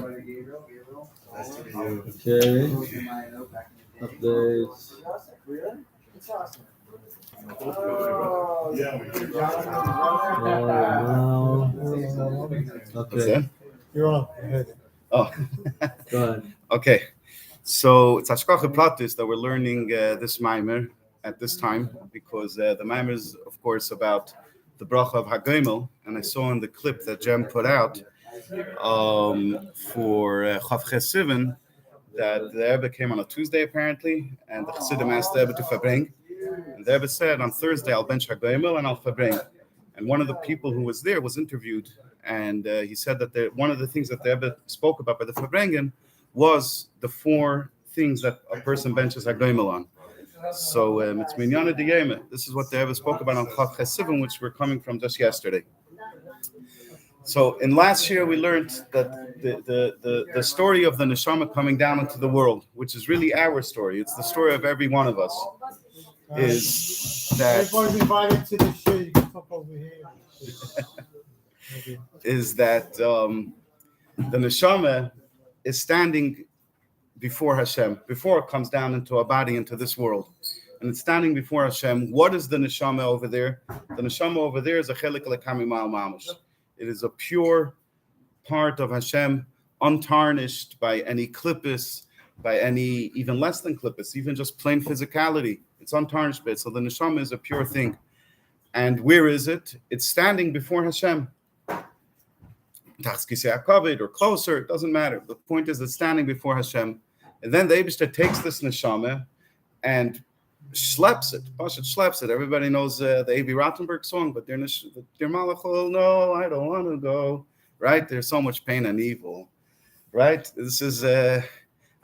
Okay. Updates. Okay. You're on. Oh, Go ahead. okay. So it's Hashkacha Pratis that we're learning this Maimer at this time because the Maimer is, of course, about the Boruch Hagomel, and I saw in the clip that Jem put out for Chav Chesivan that the Rebbe came on a Tuesday apparently, and the Chassidim asked the Rebbe to Fabring, and the Rebbe said on Thursday I'll bench Hagomel and I'll Fabring. And one of the people who was there was interviewed, and he said that one of the things that the Rebbe spoke about by the Fabrengen was the 4 things that a person benches Hagomel on. So it's Minyana Diyema. This is what the Rebbe spoke about on Chav Chesivan, which we're coming from just yesterday. So in last year we learned that the story of the neshama coming down into the world, which is really our story, it's the story of every one of us, is that Everybody's invited to the show. You can talk over here. is that the neshama is standing before Hashem, before it comes down into a body, into this world. And it's standing before Hashem. What is the neshama over there? The neshama over there is a chelik lekami ma'al mamash. It is a pure part of Hashem, untarnished by any klippus, by any even less than klippus, even just plain physicality. It's untarnished bit. So the neshama is a pure thing. And where is it? It's standing before Hashem. Or closer, it doesn't matter. The point is it's standing before Hashem. And then the Eibishter takes this neshama and schleps it. Pashat schleps it. Everybody knows the A.B. Rottenberg song, but dear Malach, oh, no, I don't want to go. Right? There's so much pain and evil. Right? This is, I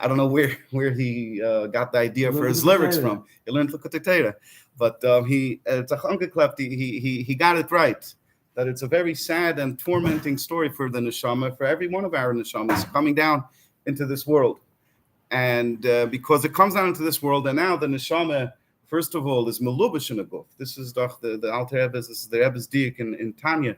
don't know where he got the idea for his lyrics from. He learned Likutei Torah. But it's a Chankeklept, he got it right. That it's a very sad and tormenting story for the neshama, for every one of our neshamas coming down into this world. And because it comes down into this world, and now the neshama, first of all, is melubash in a guf. This is the Alter Rebbe's, this is the Rebbe's diak in Tanya,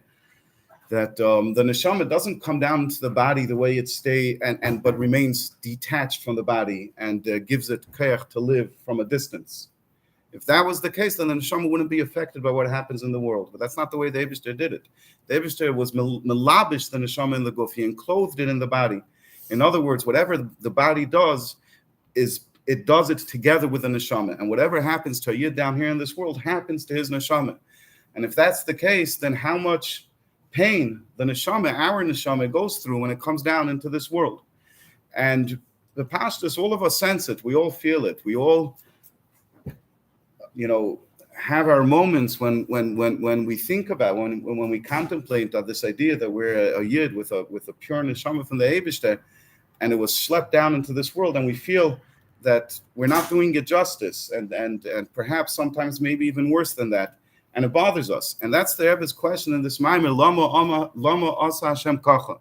that the neshama doesn't come down into the body the way it stays, but remains detached from the body and gives it koyach to live from a distance. If that was the case, then the neshama wouldn't be affected by what happens in the world. But that's not the way the Eibishter did it. The Eibishter was melabish the neshama in the guf. He enclosed it in the body. In other words, whatever the body does, it does it together with the neshama. And whatever happens to a yid down here in this world happens to his neshama. And if that's the case, then how much pain the neshama, our neshama, goes through when it comes down into this world. And the pastors, all of us sense it. We all feel it. We all, have our moments when we think about, when we contemplate this idea that we're a yid with a pure neshama from the Eibishter, and it was schlepped down into this world, and we feel that we're not doing it justice, and perhaps sometimes maybe even worse than that, and it bothers us. And that's the Rebbe's question in this Maimer: Lama asa Hashem kacha?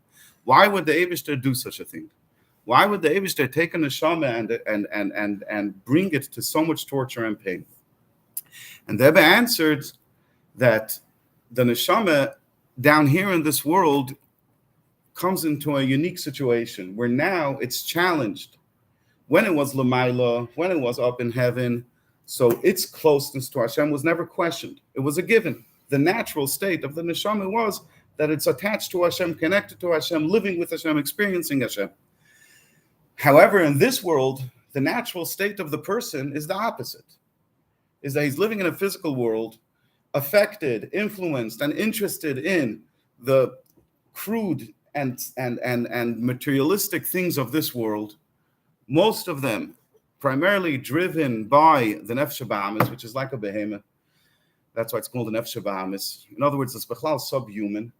Why would the Eibishter do such a thing? Why would the Eibishter take a neshama and bring it to so much torture and pain? And the Rebbe answered that the neshama down here in this world comes into a unique situation where now it's challenged. When it was Lamaila, when it was up in heaven, so its closeness to Hashem was never questioned. It was a given. The natural state of the neshama was that it's attached to Hashem, connected to Hashem, living with Hashem, experiencing Hashem. However, in this world, the natural state of the person is the opposite. Is that he's living in a physical world, affected, influenced, and interested in the crude and materialistic things of this world, most of them primarily driven by the nefesh ba'amis, which is like a behemoth. That's why it's called the nefesh ba'amis. In other words, it's bechlal subhuman.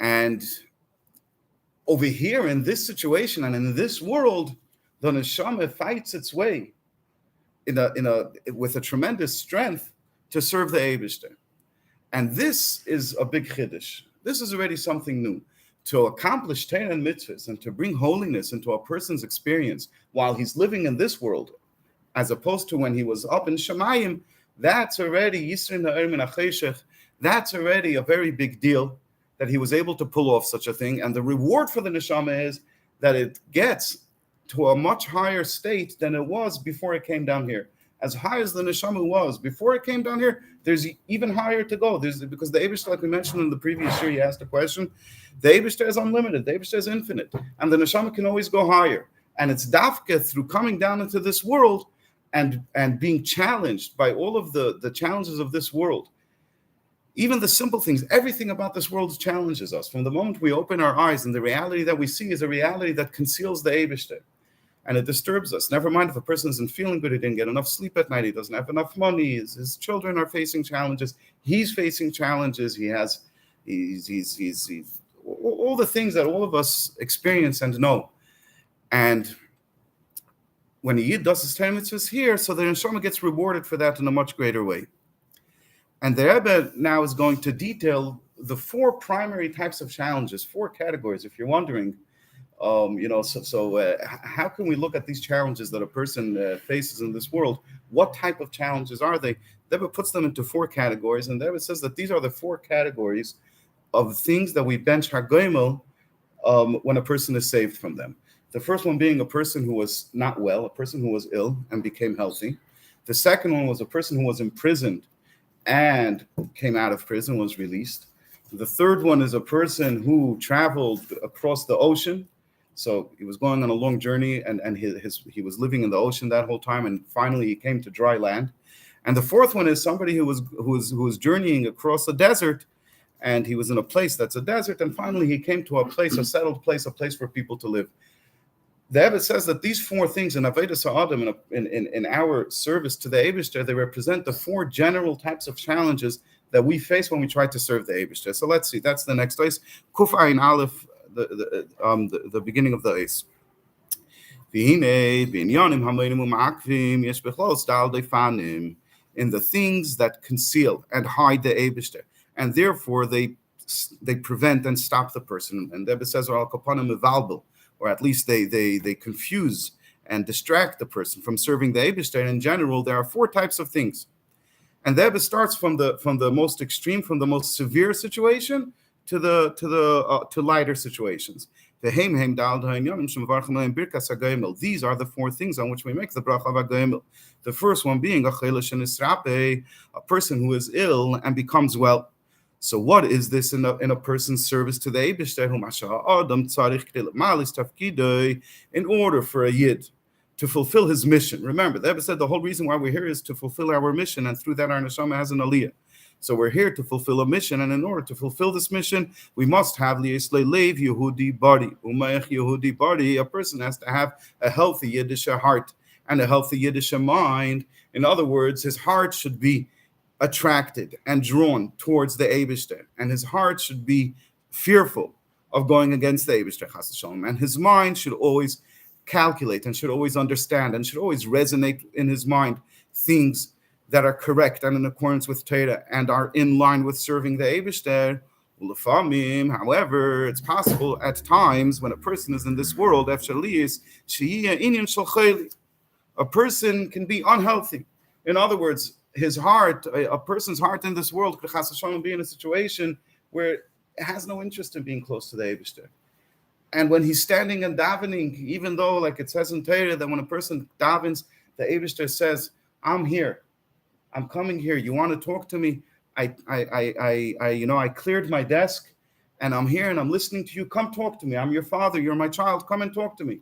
And over here in this situation and in this world, the neshama fights its way with a tremendous strength to serve the Eibishter. And this is a big chiddush. This is already something new. To accomplish Torah and mitzvahs and to bring holiness into a person's experience while he's living in this world, as opposed to when he was up in Shemayim, that's already Yisrin ha'er min ha'cheshech. That's already a very big deal that he was able to pull off such a thing. And the reward for the neshama is that it gets to a much higher state than it was before it came down here. As high as the neshama was before it came down here, there's even higher to go. Because the Eibishter, like we mentioned in the previous year, you asked a question, the Eibishter is unlimited, the Eibishter is infinite, and the neshama can always go higher. And it's dafka through coming down into this world and being challenged by all of the challenges of this world. Even the simple things, everything about this world challenges us. From the moment we open our eyes, and the reality that we see is a reality that conceals the Eibishter. And it disturbs us. Never mind if a person isn't feeling good, he didn't get enough sleep at night, he doesn't have enough money, his children are facing challenges, he's facing challenges, he's all the things that all of us experience and know. And when a Yid does his Torah mitzvahs here, so the neshama gets rewarded for that in a much greater way. And the Rebbe now is going to detail the 4 primary types of challenges, 4 categories, if you're wondering. How can we look at these challenges that a person faces in this world? What type of challenges are they? The Rebbe puts them into 4 categories, and the Rebbe says that these are the 4 categories of things that we bench Hagomel when a person is saved from them. The first one being a person who was not well, a person who was ill and became healthy. The second one was a person who was imprisoned and came out of prison, was released. The third one is a person who traveled across the ocean. So he was going on a long journey, and he was living in the ocean that whole time, and finally he came to dry land. And the fourth one is somebody who was journeying across a desert, and he was in a place that's a desert, and finally he came to a place, a settled place, a place for people to live. The Rebbe says that these 4 things in Avodas Ha'adam, in our service to the Eibishter, they represent the 4 general types of challenges that we face when we try to serve the Eibishter. So let's see, that's the next place. Kuf Ayin Aleph, the beginning of the Eis. In the things that conceal and hide the Eibishter, and therefore they prevent and stop the person. And the Rebbe says, or at least they confuse and distract the person from serving the Eibishter. In general, there are 4 types of things. And the Rebbe starts from the most extreme, from the most severe situation to lighter situations. These are the 4 things on which we make the bracha of Hagomel. The first one being a person who is ill and becomes well. So what is this in a person's service to the Eibishter? In order for a Yid to fulfill his mission. Remember, the Rebbe said the whole reason why we're here is to fulfill our mission, and through that our neshama has an aliyah. So we're here to fulfill a mission, and in order to fulfill this mission, we must have lev Yehudi body. Yehudi body, a person has to have a healthy Yiddish heart and a healthy Yiddish mind. In other words, his heart should be attracted and drawn towards the Eibishter, and his heart should be fearful of going against the Eibishter, chas v'shalom, and his mind should always calculate and should always understand and should always resonate in his mind things that are correct and in accordance with Torah and are in line with serving the Eibishter. However, it's possible at times when a person is in this world, a person can be unhealthy. In other words, his heart, a person's heart in this world could be in a situation where it has no interest in being close to the Eibishter. And when he's standing and davening, even though, like it says in Torah, that when a person davens, the Eibishter says, "I'm here, I'm coming here. You want to talk to me? I cleared my desk, and I'm here, and I'm listening to you. Come talk to me. I'm your father. You're my child. Come and talk to me."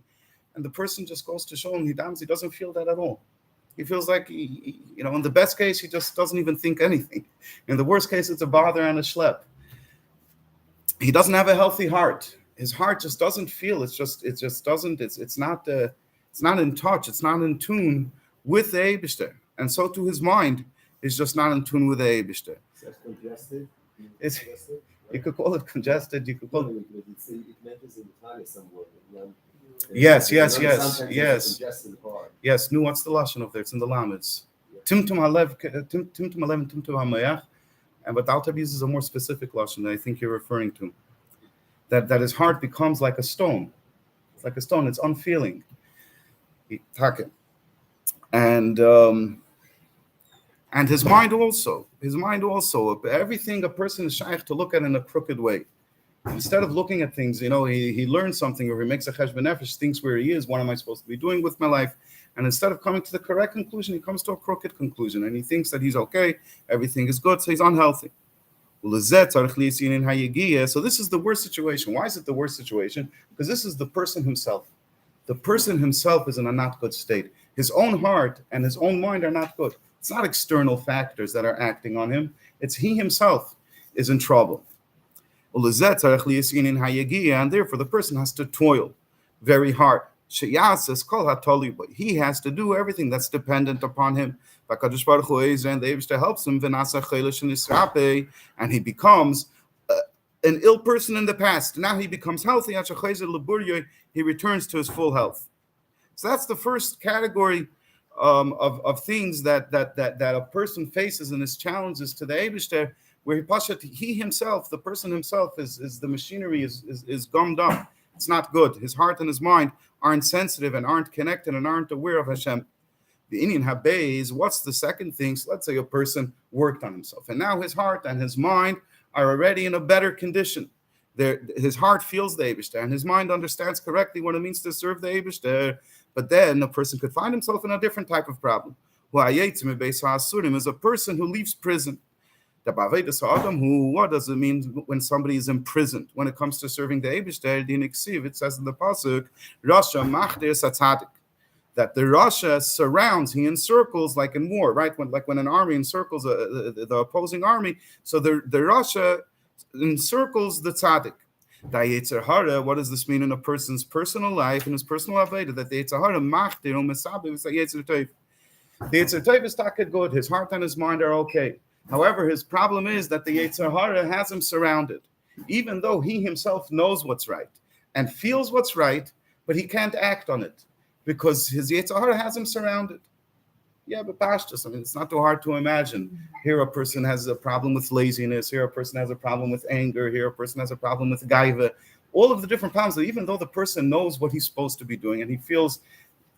And the person just goes to show him he davens. He doesn't feel that at all. He feels like, in the best case, he just doesn't even think anything. In the worst case, it's a bother and a schlep. He doesn't have a healthy heart. His heart just doesn't feel. It's not in touch. It's not in tune with the Eibishter. And so too his mind is just not in tune with the Eibishter. It's congested. You could call it congested. You could call it. It matters in the Tanya somewhere. Yes. Yes. Yes. Nu, what's the lashon of there? It's in the Lametz. Timtum halev, timtum hamayach. And but Alter uses a more specific lashon that I think you're referring to. That his heart becomes like a stone. It's like a stone. It's unfeeling. And his mind also. Everything a person is shaykh to look at in a crooked way. Instead of looking at things, he learns something or he makes a cheshbon nefesh, thinks where he is, what am I supposed to be doing with my life? And instead of coming to the correct conclusion, he comes to a crooked conclusion, and he thinks that he's okay, everything is good, so he's unhealthy. So this is the worst situation. Why is it the worst situation? Because this is the person himself. The person himself is in a not good state. His own heart and his own mind are not good. It's not external factors that are acting on him. It's he himself is in trouble. And therefore the person has to toil very hard. He has to do everything that's dependent upon him. And the Eibishter helps him, and he becomes an ill person in the past. Now he becomes healthy. He returns to his full health. So that's the first category of things that a person faces in his challenges to the Eibishter, where he himself, the person himself, is the machinery is gummed up. It's not good. His heart and his mind aren't sensitive and aren't connected and aren't aware of Hashem. The Indian Habayz, what's the second thing? So let's say a person worked on himself, and now his heart and his mind are already in a better condition. His heart feels the Eibishter, and his mind understands correctly what it means to serve the Eibishter. But then a person could find himself in a different type of problem. Is a person who leaves prison. What does it mean when somebody is imprisoned? When it comes to serving the Eibishter, it says in the pasuk, Rasha machdir satzadik, that the Rasha surrounds, he encircles, like in war, right? When an army encircles the opposing army, so the Rasha encircles the tzaddik. The Yetzer Hara, what does this mean in a person's personal life, in his personal avodah? That the Yetzer Hara machdir u'mesabev is the Yetzer Tov. The Yetzer Tov is taka good. His heart and his mind are okay. However, his problem is that the Yetzer Hara has him surrounded, even though he himself knows what's right and feels what's right, but he can't act on it because his Yetzer Hara has him surrounded. Yeah, but pashtus, it's not too hard to imagine. Here a person has a problem with laziness. Here a person has a problem with anger. Here a person has a problem with gaiva. All of the different problems that even though the person knows what he's supposed to be doing and he feels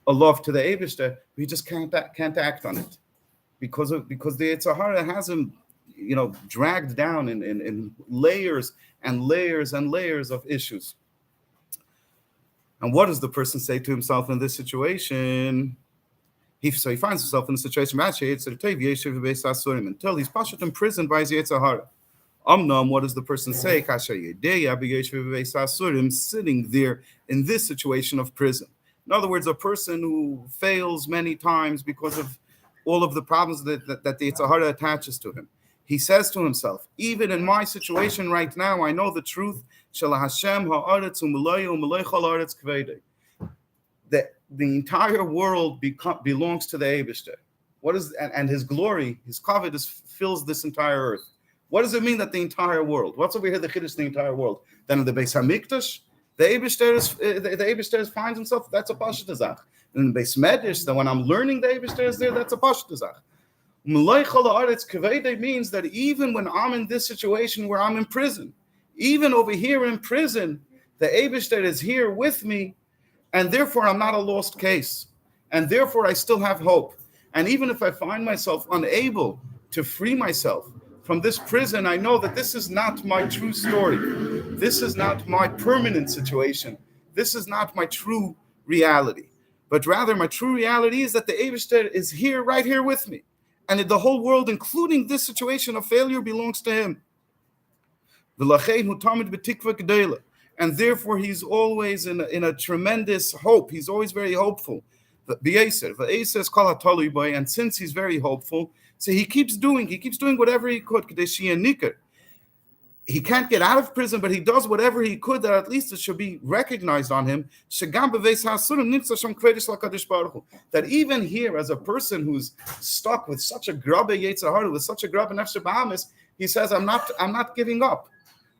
a love to the Eibishter, he just can't act on it. Because the Yetzer Hara has him, dragged down in layers and layers and layers of issues. And what does the person say to himself in this situation? He finds himself in the situation until he's pashat imprisoned by his Yetzer Hara. What does the person say? Sitting there in this situation of prison. In other words, a person who fails many times because of all of the problems that the Yetzer Hara attaches to him. He says to himself, even in my situation right now, I know the truth. That the entire world belongs to the Eibishter. And his glory, his kavod fills this entire earth. What does it mean that the entire world? What's over here the chiddush, the entire world? Then in the Beis Hamikdash, the Eibishter finds himself. That's a pashut zach. In the Beis Medrash, that when I'm learning the Eibishter is there, that's a pashut zach. Means that even when I'm in this situation where I'm in prison, even over here in prison, the Eibishter is here with me, and therefore I'm not a lost case, and therefore I still have hope. And even if I find myself unable to free myself from this prison, I know that this is not my true story. This is not my permanent situation. This is not my true reality. But rather my true reality is that the Eibishter is here, right here with me. And the whole world, including this situation of failure, belongs to him. And therefore he's always in a tremendous hope. He's always very hopeful. And since he's very hopeful, so he keeps doing whatever he could. He can't get out of prison, but he does whatever he could that at least it should be recognized on him. That even here, as a person who's stuck with such a grabbe Yetzer Hara, with such a grabbe nefesh b'amis, he says, I'm not giving up.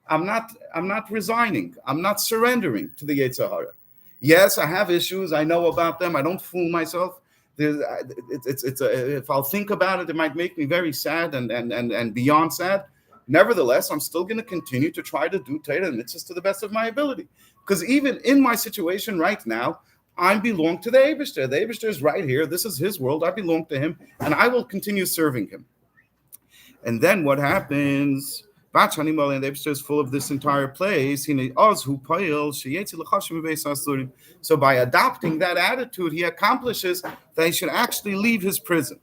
I'm not resigning. I'm not surrendering to the Yetzer Hara. Yes, I have issues. I know about them. I don't fool myself. If I'll think about it, it might make me very sad and beyond sad. Nevertheless, I'm still going to continue to try to do Torah and mitzvahs to the best of my ability. Because even in my situation right now, I belong to the Eibishter. The Eibishter is right here. This is his world. I belong to him, and I will continue serving him. And then what happens? Bach and the Eibishter is full of this entire place. So by adopting that attitude, he accomplishes that he should actually leave his prison.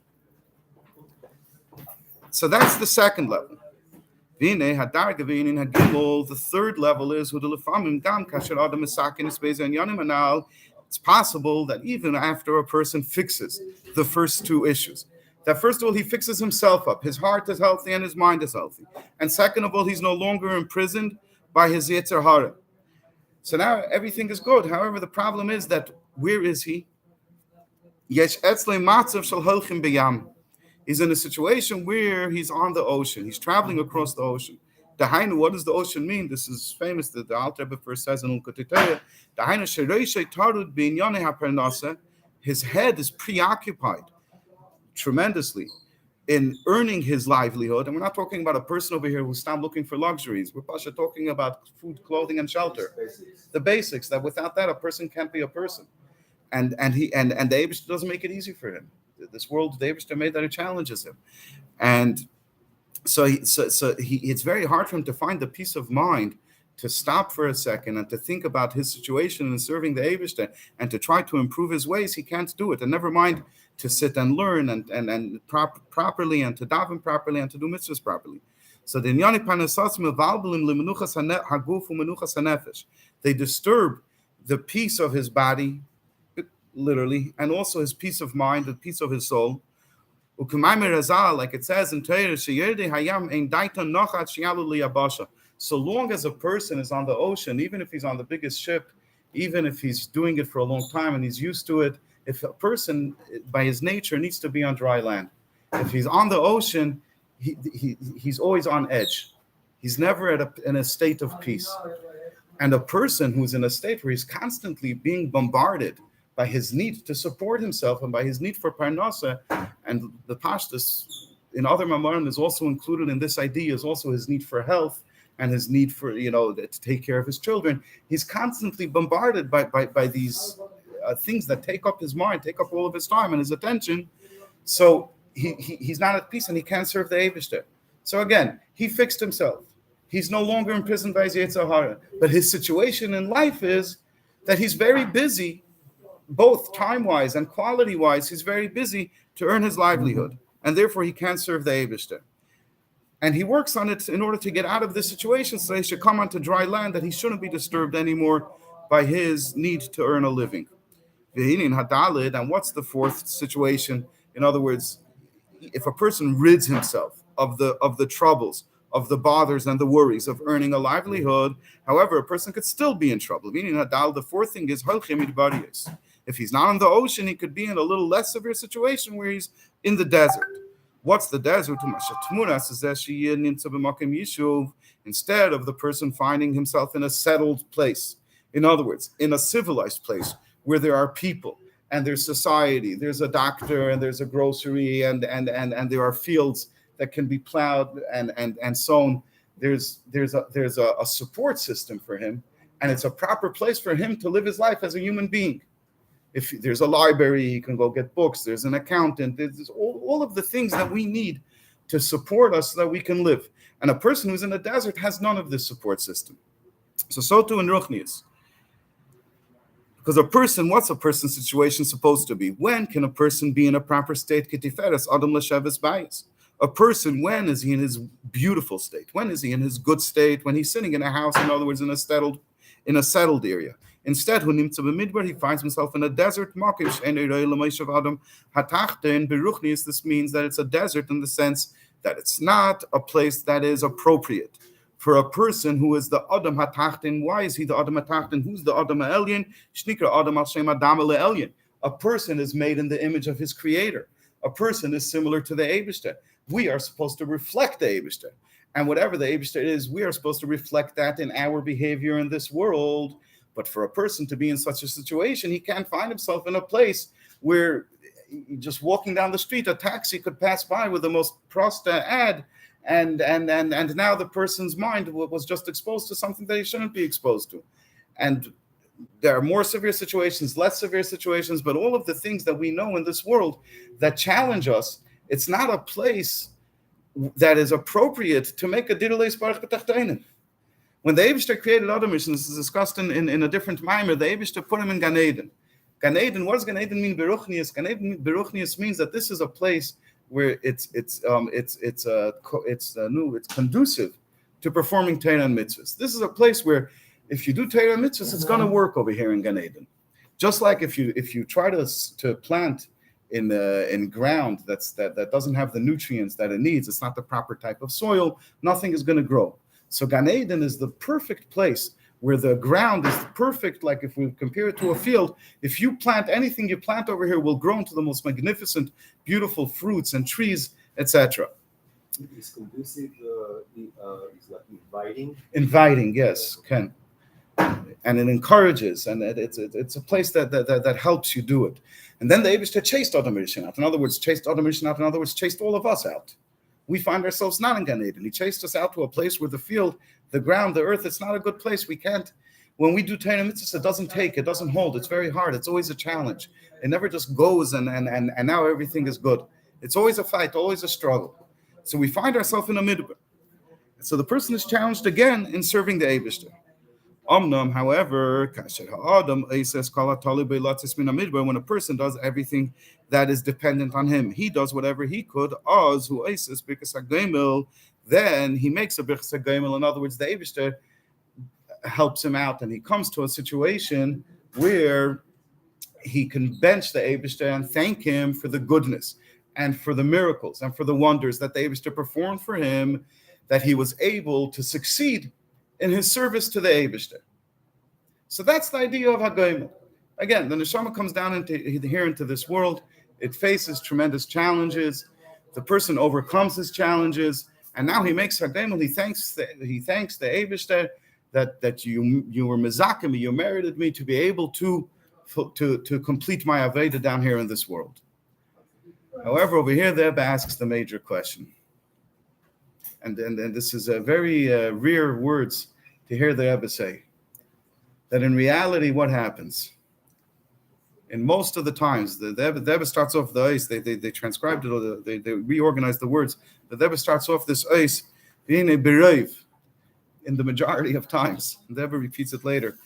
So that's the second level. The third level is it's possible that even after a person fixes the first two issues, that first of all, he fixes himself up. His heart is healthy and his mind is healthy. And second of all, he's no longer imprisoned by his Yetzer Hara. So now everything is good. However, the problem is that where is he? He's in a situation where he's on the ocean. He's traveling across the ocean. Dahainu, what does the ocean mean? This is famous that the Alter Rebbe first says in Ukotiteya. Dahainu shereishay tarud b'inyonei hapernasa. His head is preoccupied tremendously in earning his livelihood. And we're not talking about a person over here who stopped looking for luxuries. We're talking about food, clothing, and shelter. The basics, that without that, a person can't be a person. And the Eibishter doesn't make it easy for him. This world, the Eibishter made that it challenges him. And so it's very hard for him to find the peace of mind to stop for a second and to think about his situation and serving the Eibishter and to try to improve his ways. He can't do it. And never mind to sit and learn and properly and to daven properly and to do mitzvahs properly. So the Inyani Panasas mevalbelim lemenuchas haguf umenuchas hanefesh. They disturb the peace of his body, literally, and also his peace of mind, the peace of his soul. Like it says in Torah, so long as a person is on the ocean, even if he's on the biggest ship, even if he's doing it for a long time and he's used to it, if a person by his nature needs to be on dry land, if he's on the ocean, he's always on edge. He's never in a state of peace. And a person who's in a state where he's constantly being bombarded by his need to support himself and by his need for parnasa, and the pashtus in other mamorim is also included in this idea, is also his need for health and his need for, to take care of his children. He's constantly bombarded by these things that take up his mind, take up all of his time and his attention. So he's not at peace and he can't serve the Eibishter. So again, he fixed himself. He's no longer imprisoned by his Yetzer Hara. But his situation in life is that he's very busy, both time-wise and quality-wise. He's very busy to earn his livelihood, and therefore he can't serve the Eibishter. And he works on it in order to get out of this situation, so he should come onto dry land, that he shouldn't be disturbed anymore by his need to earn a living. And what's the fourth situation? In other words, if a person rids himself of the troubles, of the bothers and the worries of earning a livelihood, however, a person could still be in trouble. The fourth thing is, if he's not on the ocean, he could be in a little less severe situation where he's in the desert. What's the desert? Instead of the person finding himself in a settled place, in other words, in a civilized place where there are people and there's society, there's a doctor and there's a grocery and there are fields that can be plowed and sown. There's a support system for him, and it's a proper place for him to live his life as a human being. If there's a library, he can go get books. There's an accountant. There's all of the things that we need to support us so that we can live. And a person who's in the desert has none of this support system. So too in Ruchnius. Because what's a person's situation supposed to be? When can a person be in a proper state? Ketiferes Adam Lasheves Bayis. A person, when is he in his beautiful state? When is he in his good state? When he's sitting in a house, in other words, in a settled area. Instead, when he finds himself in a desert. This means that it's a desert in the sense that it's not a place that is appropriate for a person who is the Adam HaTachtin. Why is he the Adam HaTachtin? Who's the Adam HaElyon? Shnikra Adam Hashem Adam LeElyon. A person is made in the image of his creator. A person is similar to the Eibishter. We are supposed to reflect the Eibishter. And whatever the Eibishter is, we are supposed to reflect that in our behavior in this world. But for a person to be in such a situation, he can't find himself in a place where just walking down the street, a taxi could pass by with the most prosta ad, and now the person's mind was just exposed to something that he shouldn't be exposed to. And there are more severe situations, less severe situations, but all of the things that we know in this world that challenge us, it's not a place that is appropriate to make a dirulei sparach b'tachteinen. When the Eibishter created Adam, this is discussed in a different mimer, the Eibishter put him in Gan Eden. Gan Eden, what does Gan Eden mean? Beruchnius. Gan Eden Beruchnius means that this is a place where it's conducive to performing Torah and mitzvahs. This is a place where if you do Torah and mitzvahs, it's going to work over here in Gan Eden. Just like if you try to plant in ground that doesn't have the nutrients that it needs, it's not the proper type of soil, nothing is going to grow. So Gan Eden is the perfect place where the ground is perfect. Like if we compare it to a field, if you plant anything you plant over here will grow into the most magnificent, beautiful fruits and trees, etc. It's conducive, it's like inviting. Inviting, yes, Ken. And it encourages, and it's a place that helps you do it. And then the Eibishter chased Adam Rishon out. In other words, chased all of us out. We find ourselves not in Gan Eden. He chased us out to a place where the field, the ground, the earth, it's not a good place. We can't, when we do Torah mitzvahs, it doesn't hold. It's very hard. It's always a challenge. It never just goes and now everything is good. It's always a fight, always a struggle. So we find ourselves in a midbar. So the person is challenged again in serving the Eibishter. However, when a person does everything that is dependent on him, he does whatever he could, then he makes a Birchas Hagomel. In other words, the Eibishter helps him out, and he comes to a situation where he can bench the Eibishter and thank him for the goodness and for the miracles and for the wonders that the Eibishter performed for him, that he was able to succeed in his service to the Eibishter. So that's the idea of Hagomel. Again, the neshama comes down into this world. It faces tremendous challenges. The person overcomes his challenges, and now he makes Hagomel. He thanks the Eibishter that you were mezakim, you merited me to be able to complete my aveda down here in this world. However, over here, the Rebbe asks the major question. And this is a very rare words to hear the Rebbe say, that in reality, what happens? In most of the times, the Rebbe starts off the ice, they transcribed it, or they reorganized the words. The Rebbe starts off this ice being a bereiv in the majority of times. The Rebbe repeats it later.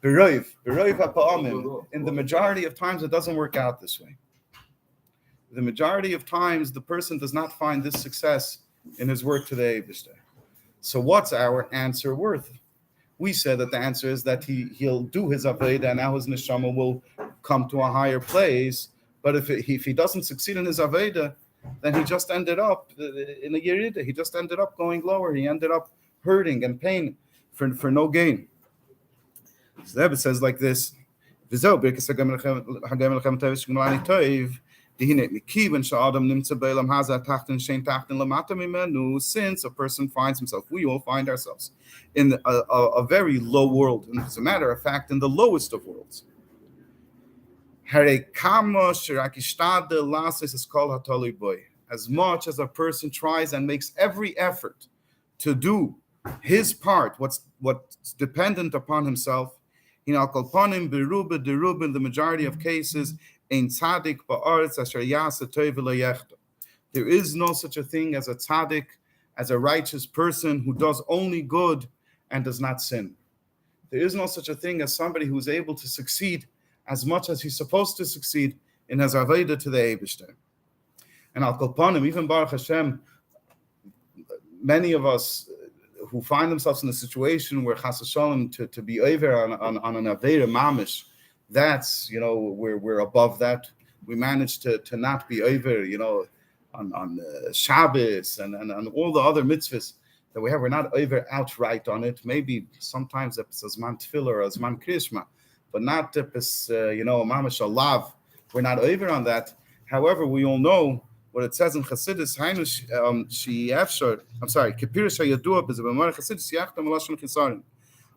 Bereiv ha'pa'amim. In the majority of times, it doesn't work out this way. The majority of times, the person does not find this success in his work to the Eibishter. So what's our answer worth? We said that the answer is that he'll do his Aveda, and now his Neshama will come to a higher place. But if he doesn't succeed in his Aveda, then he just ended up in a Yerida. He just ended up going lower. He ended up hurting and pain for no gain. So the Rebbe says like this, since a person finds himself, we all find ourselves in a very low world, and as a matter of fact, in the lowest of worlds. As much as a person tries and makes every effort to do his part, what's dependent upon himself, in the majority of cases, there is no such a thing as a tzaddik, as a righteous person who does only good and does not sin. There is no such a thing as somebody who is able to succeed as much as he's supposed to succeed in his aveda to the Eibishter. And al kol panim, even Baruch Hashem, many of us who find themselves in a situation where chas v'shalom to be over on an aveda mamish, that's, we're above that. We managed to not be over, on Shabbos and all the other mitzvahs that we have. We're not over outright on it. Maybe sometimes it's as man tefillah or as man krishma, but not as, mamash alav. We're not over on that. However, we all know what it says in Chassidus,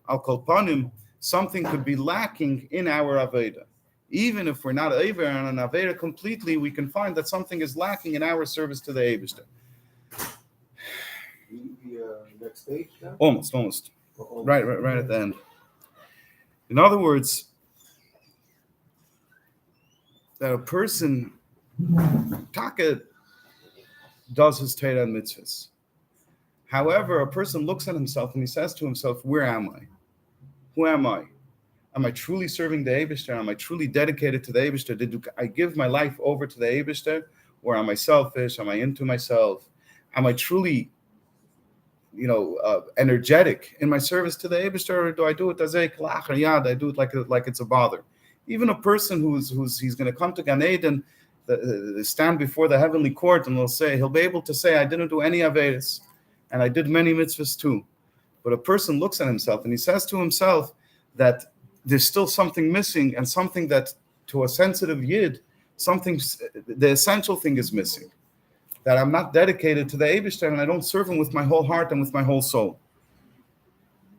Al kol panim, something could be lacking in our Aveda. Even if we're not over on an Aveda completely, we can find that something is lacking in our service to the Eibishter. Next page now? Almost. Right at the end. In other words, that a person, does his Torah and mitzvahs. However, a person looks at himself and he says to himself, where am I? Who am I? Am I truly serving the Eibishter? Am I truly dedicated to the Eibishter? Did I give my life over to the Eibishter? Or am I selfish? Am I into myself? Am I truly, energetic in my service to the Eibishter? Or do I do it as a klach or yad? I do it like it's a bother. Even a person he's going to come to Gan Eden, stand before the heavenly court, and he'll be able to say, I didn't do any averis, and I did many mitzvahs too. But a person looks at himself and he says to himself that there's still something missing, and something that to a sensitive yid, the essential thing is missing. That I'm not dedicated to the Eibishter, and I don't serve him with my whole heart and with my whole soul.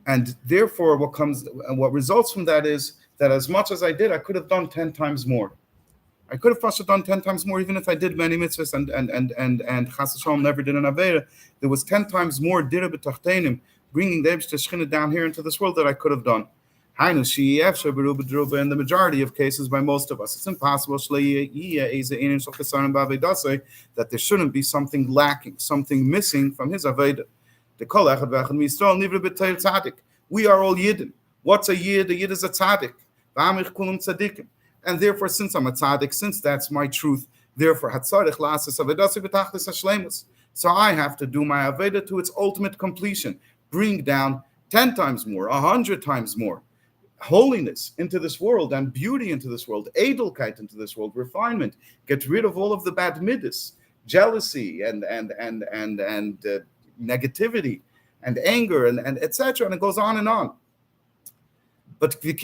And therefore, what results from that is that as much as I did, I could have done 10 times more. I could have done 10 times more, even if I did many mitzvahs and Chas V'Shalom never did an Avera. There was 10 times more dira b'tachtenim, bringing the Eibishter Shechina down here into this world, that I could have done. In the majority of cases, by most of us, it's impossible that there shouldn't be something lacking, something missing from his Aveda. We are all Yidden. What's a Yid? A Yid is a tzaddik. And therefore, since I'm a tzaddik, since that's my truth, therefore, so I have to do my Aveda to its ultimate completion, bring down 10 times more, 100 times more holiness into this world, and beauty into this world, edelkeit into this world, refinement, get rid of all of the bad midas, jealousy and negativity and anger and etc. And it goes on and on. But however,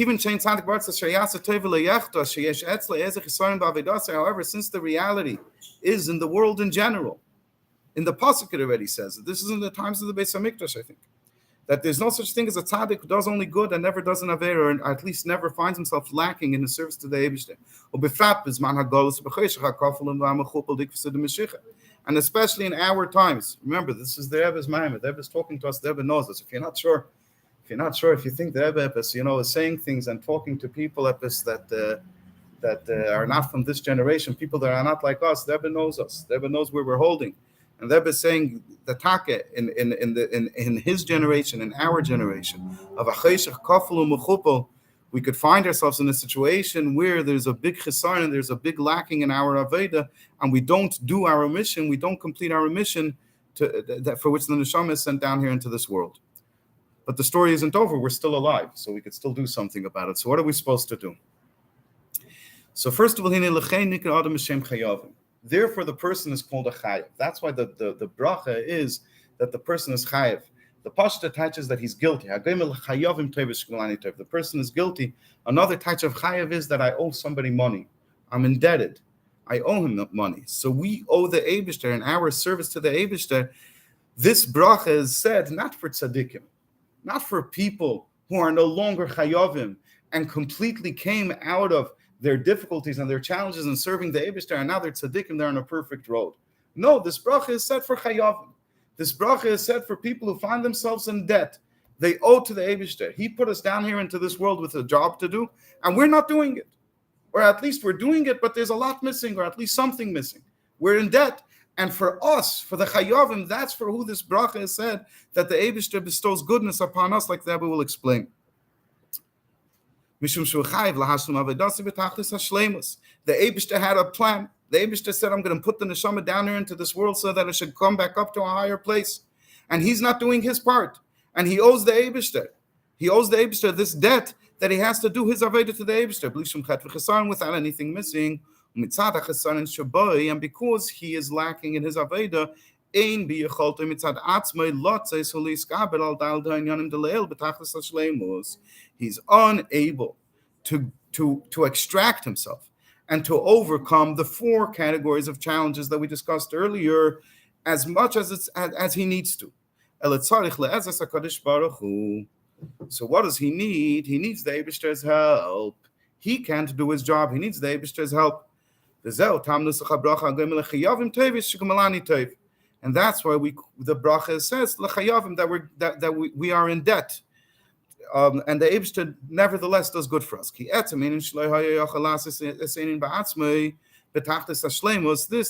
since the reality is in the world in general, in the pasuk it already says it. This is in the times of the Beis Hamikdash, I think, that there's no such thing as a tzaddik who does only good and never does an avera, and at least never finds himself lacking in the service to the Eibishter. And especially in our times, remember, this is the Rebbe's Maimed. The Rebbe is talking to us. The Rebbe knows us. If you think the Rebbe is saying things and talking to people that are not from this generation, people that are not like us, the Rebbe knows us. The Rebbe knows where we're holding. And the Rebbe is saying the taka in his generation, in our generation, of a cheshach kafel u'mechupel, we could find ourselves in a situation where there's a big chesaron and there's a big lacking in our aveda, and we don't do our mission, we don't complete our mission for which the neshama is sent down here into this world. But the story isn't over. We're still alive, so we could still do something about it. So what are we supposed to do? So first of all, therefore, the person is called a chayav. That's why the bracha is that the person is chayav. The pashut attaches that he's guilty. The person is guilty. Another touch of chayav is that I owe somebody money. I'm indebted. I owe him money. So we owe the Eibishter, in our service to the Eibishter. This bracha is said not for tzaddikim, not for people who are no longer chayavim and completely came out of their difficulties and their challenges in serving the Eibishter, and now they're tzaddikim, they're on a perfect road. No, this bracha is set for chayavim. This bracha is set for people who find themselves in debt. They owe to the Eibishter. He put us down here into this world with a job to do, and we're not doing it. Or at least we're doing it, but there's a lot missing, or at least something missing. We're in debt. And for us, for the chayavim, that's for who this bracha is said, that the Eibishter bestows goodness upon us, like the Rebbe will explain. The Eibishter had a plan. The Eibishter said, I'm going to put the neshama down here into this world so that it should come back up to a higher place. And he's not doing his part. And he owes the Eibishter. He owes the Eibishter this debt that he has to do his aveda to the Eibishter, without anything missing. And because he is lacking in his aveda, he's unable to extract himself and to overcome the 4 categories of challenges that we discussed earlier as much as he needs to. So what does he need? He needs the Eibishter's help. He can't do his job. He needs the Eibishter's help. And that's why the bracha says that we are in debt. And the Eibishter nevertheless does good for us. This,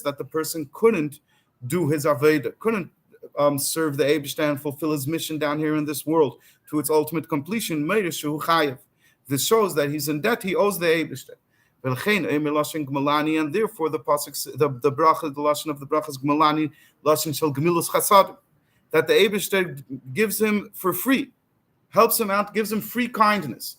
that the person couldn't do his Aveda, couldn't serve the Eibishter and fulfill his mission down here in this world to its ultimate completion, this shows that he's in debt, he owes the Eibishter. And therefore the pasuk, the bracha, the lashon of the bracha is Gmalani, lashon shel gemilus chasadim, that the Eibishter gives him for free, helps him out, gives him free kindness.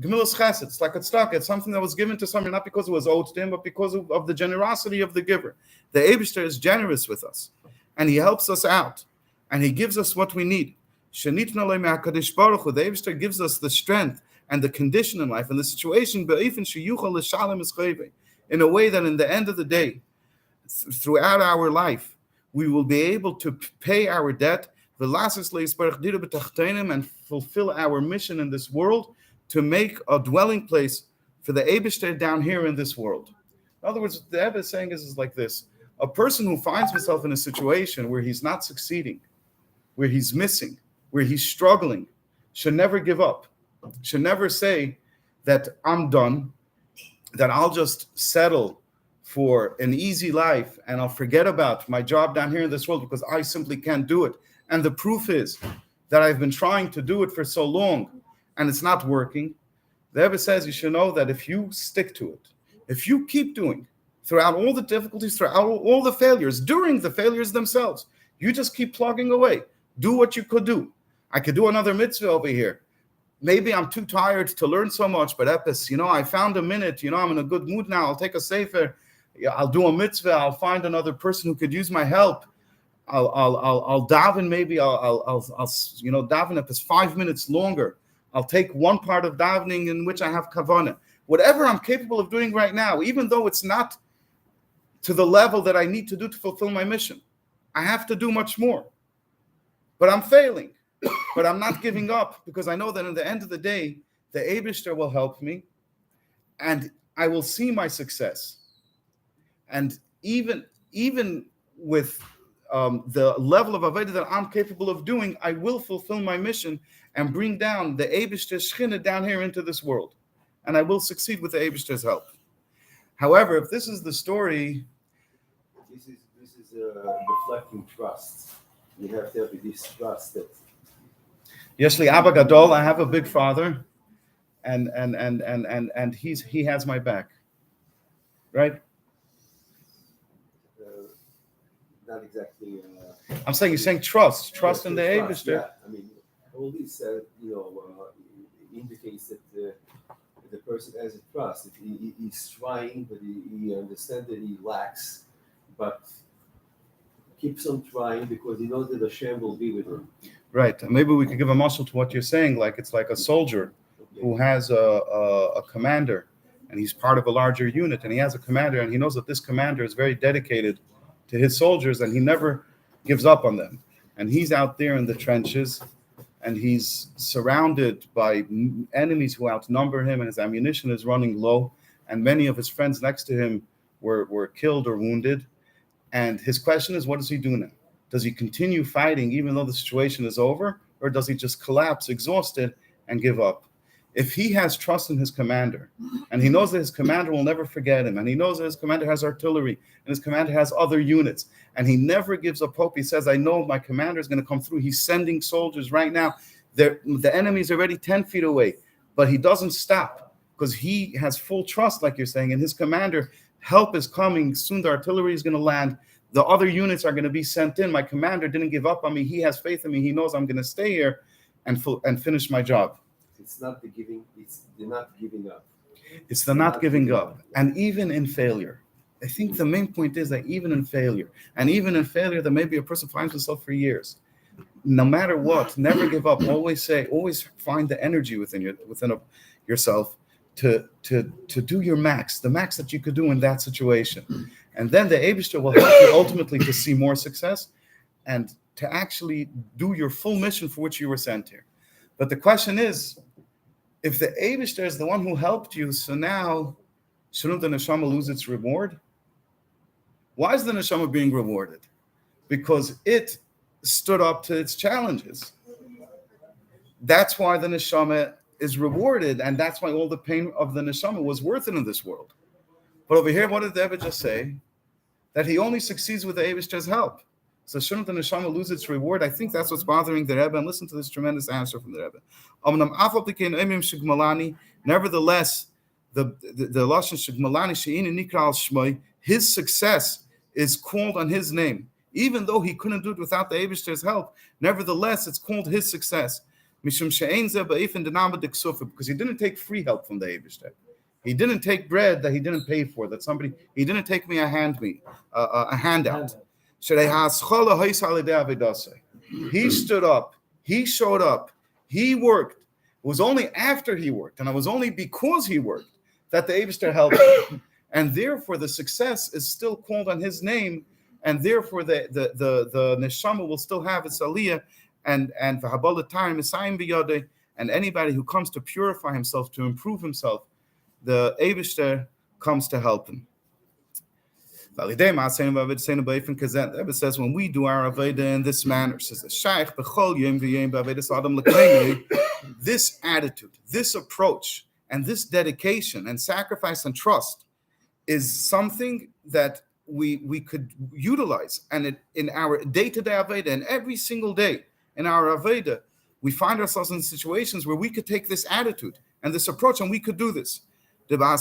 Gemilus chesed, it's like a tzedakah, it's something that was given to somebody, not because it was owed to him, but because of the generosity of the giver. The Eibishter is generous with us, and he helps us out, and he gives us what we need. The Eibishter gives us the strength and the condition in life and the situation in a way that in the end of the day, throughout our life, we will be able to pay our debt and fulfill our mission in this world to make a dwelling place for the Eibishter down here in this world. In other words, what the Rebbe is saying is like this. A person who finds himself in a situation where he's not succeeding, where he's missing, where he's struggling, should never give up. Should never say that I'm done, that I'll just settle for an easy life and I'll forget about my job down here in this world because I simply can't do it. And the proof is that I've been trying to do it for so long and it's not working. The Rebbe says you should know that if you stick to it, if you keep doing throughout all the difficulties, throughout all the failures, during the failures themselves, you just keep plugging away. Do what you could do. I could do another mitzvah over here. Maybe I'm too tired to learn so much, but Epis, I found a minute, I'm in a good mood now. I'll take a sefer, I'll do a mitzvah, I'll find another person who could use my help. I'll daven, maybe I'll daven Epis 5 minutes longer. I'll take one part of davening in which I have kavanah. Whatever I'm capable of doing right now, even though it's not to the level that I need to do to fulfill my mission, I have to do much more. But I'm failing. But I'm not giving up because I know that in the end of the day, the Eibishter will help me and I will see my success. And even with the level of Avodah that I'm capable of doing, I will fulfill my mission and bring down the Eibishter Shechina down here into this world. And I will succeed with the Eibishter's help. However, if this is the story... This is reflecting trust. You have to have this trust that Yeshli Abba Gadol, I have a big father, and he has my back, right? not exactly. I'm saying you're saying trust in the Eibishter. Yeah, I mean, all this indicates that the person has a trust. That he's trying, but he understands that he lacks, but keeps on trying because he knows that Hashem will be with him. Right. And maybe we could give a muscle to what you're saying, like it's like a soldier who has a commander, and he's part of a larger unit, and he has a commander, and he knows that this commander is very dedicated to his soldiers, and he never gives up on them. And he's out there in the trenches, and he's surrounded by enemies who outnumber him, and his ammunition is running low, and many of his friends next to him were killed or wounded. And his question is, what does he do now? Does he continue fighting even though the situation is over, or does he just collapse, exhausted, and give up? If he has trust in his commander, and he knows that his commander will never forget him, and he knows that his commander has artillery, and his commander has other units, and he never gives up hope. He says, I know my commander is going to come through. He's sending soldiers right now. The enemy is already 10 feet away, but he doesn't stop because he has full trust, like you're saying, and his commander, help is coming. Soon the artillery is going to land. The other units are going to be sent in. My commander didn't give up on me. He has faith in me. He knows I'm going to stay here and finish my job. It's not the giving, it's the not giving up. It's the not giving up. And even in failure, I think the main point is that even in failure, that maybe a person finds himself for years, no matter what, never give up. Always find the energy within yourself to do your max, the max that you could do in that situation. And then the Eibishter will help you ultimately to see more success and to actually do your full mission for which you were sent here. But the question is, if the Eibishter is the one who helped you, so now shouldn't the neshama lose its reward? Why is the neshama being rewarded? Because it stood up to its challenges. That's why the neshama is rewarded, and that's why all the pain of the neshama was worth it in this world. But over here, what did the Rebbe just say? that he only succeeds with the Eibishter's help. So shouldn't the neshama lose its reward? I think that's what's bothering the Rebbe. And listen to this tremendous answer from the Rebbe. Nevertheless, the lashon shigmalani she'ina nikra al shmoi, his success is called on his name, even though he couldn't do it without the Eibishter's help. Nevertheless, it's called his success. Mishum she'ein zeh ba'ifin denama d'ksufa, because he didn't take free help from the Eibishter. He didn't take bread that he didn't pay for. He didn't take me a handout. He stood up. He showed up. He worked. It was only after he worked, and it was only because he worked, that the Eibishter helped him. And therefore, the success is still called on his name, and therefore the neshama will still have its aliyah, and anybody who comes to purify himself, to improve himself, the Eibishter comes to help him. The Rebbe says when we do our avodah in this manner, says the Shaykh, this attitude, this approach, and this dedication and sacrifice and trust is something that we could utilize, and in our day-to-day avodah, and every single day in our avodah, we find ourselves in situations where we could take this attitude and this approach, and we could do this. When a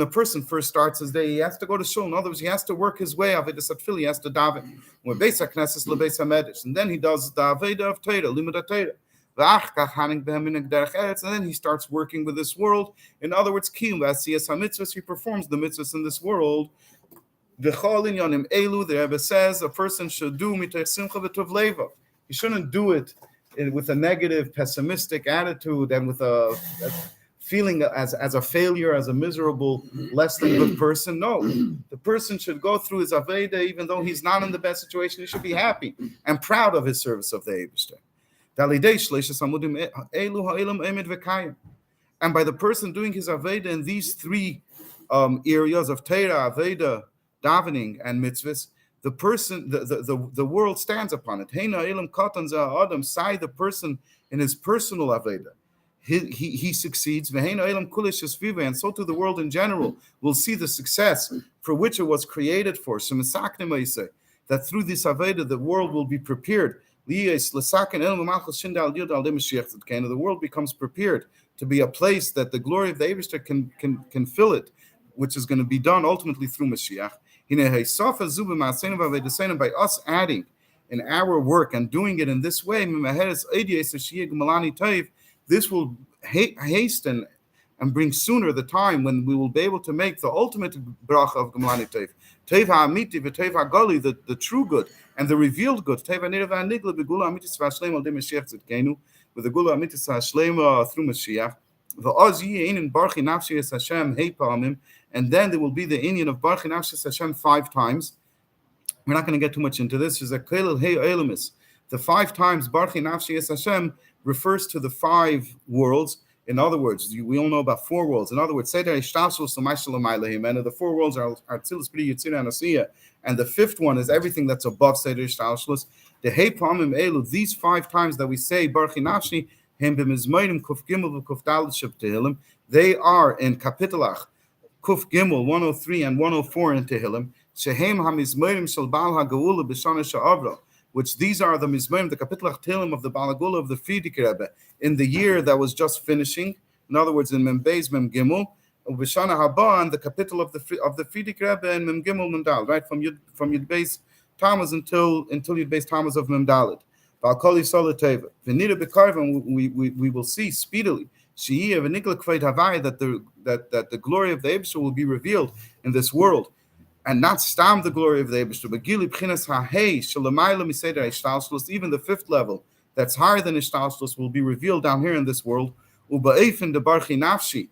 person first starts his day, he has to go to shul. In other words, he has to work his way. He has to daven. And then he does the Aveda of Torah, Limud Torah. And then he starts working with this world. In other words, he performs the mitzvahs in this world. The Rebbe says a person should do mitach simcha v'tov levav. He shouldn't do it with a negative, pessimistic attitude and with a feeling as a failure, as a miserable, less than good person. No, the person should go through his Aveda, even though he's not in the best situation. He should be happy and proud of his service of the Eibishter. And by the person doing his Aveda in these three areas of Torah, Aveda, davening, and mitzvahs, the person, the world stands upon it. The person in his personal Aveda, he succeeds, and so too the world in general will see the success for which it was created for. That through this Aveda, the world will be prepared. The world becomes prepared to be a place that the glory of the Eibishter can fill it, which is going to be done ultimately through Mashiach. By us adding in our work and doing it in this way, this will hasten and bring sooner the time when we will be able to make the ultimate bracha of Gemlani Tev. Tev ha'amiti v'tev ha'gali, the true good and the revealed good. Tev ha'nirav ha'nigla b'gula amitis v'ashlema al-dem Mashiach tzidkenu, with the gula amitis ha'ashlema through Mashiach. V'oz yi'ein barchi nafshi es Hashem hei pa'amim, and then there will be the Indian of barchi nafshi es Hashem 5 times. We're not going to get too much into this. There's a kelel hey elamis. The 5 times barchi nafshi es Hashem refers to the 5 worlds. In other words, we all know about 4 worlds. In other words, and the 4 worlds are Tzilus, B'ri, Yitzira, and Asiya, and the 5th one is everything that's above Seder Ishtalshlus. The Hey Pamim Elu, these 5 times that we say Baruch Nafshi, Hem B'mizmayim Kuf Gimel V'Kuf Dalet Sheb Tehillim, they are in Kapitelach Kuf Gimel 103 and 104 in Tehillim. Shehem HaMizmayim Shel Baal HaGeula B'Shana Sha'avra, which these are the Mizmayim, the Kapitelach Tehillim of the Balagula of the Frierdiker Rebbe, in the year that was just finishing. In other words, in Mem Beis Mem Gimel, B'Shana Haba, and the capital of the Frierdiker Rebbe in Mem Gimel Mem Daled, right from Yud Beis Tammuz until Yud Beis Tammuz of Mem Daled. Ba'Kol Yisrael Teva. V'Nira B'Karvan, we will see speedily She'iyah V'Nikla Kveit Havai, that the glory of the Eibishter will be revealed in this world. And not stam the glory of the Eibishter, but gili b'chinas ha'hei shelamayla miseder ishtalshlus, even the 5th level that's higher than ishtalshlus will be revealed down here in this world. Uba'efin de barchi nafshi,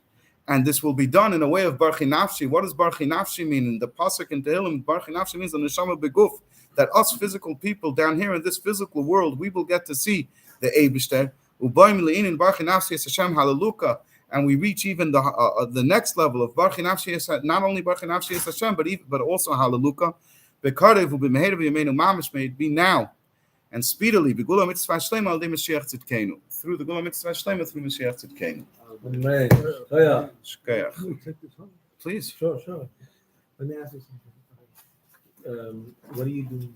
and this will be done in a way of barchi nafshi. What does barchi nafshi mean? In the pasuk in Tehillim, barchi nafshi means the neshama beguf, that us physical people down here in this physical world, we will get to see the Eibishter. Ubayim le'inin barchi nafshi es Hashem hallelujah. And we reach even the next level of Baruch Nafshi es, not only Baruch Nafshi es Hashem, but also Hallelujah. Bekarev u'b'meherev yameinu mamish, may it be now and speedily, Begula Mitzvah Shlema al Mashiach Tzidkenu. Through the Gula Mitzvah Shlema, through Mashiach Tzidkenu. Amen. Yeah. Shkoyach. Can we take this home? Please. Sure. Let me ask you something. What do you do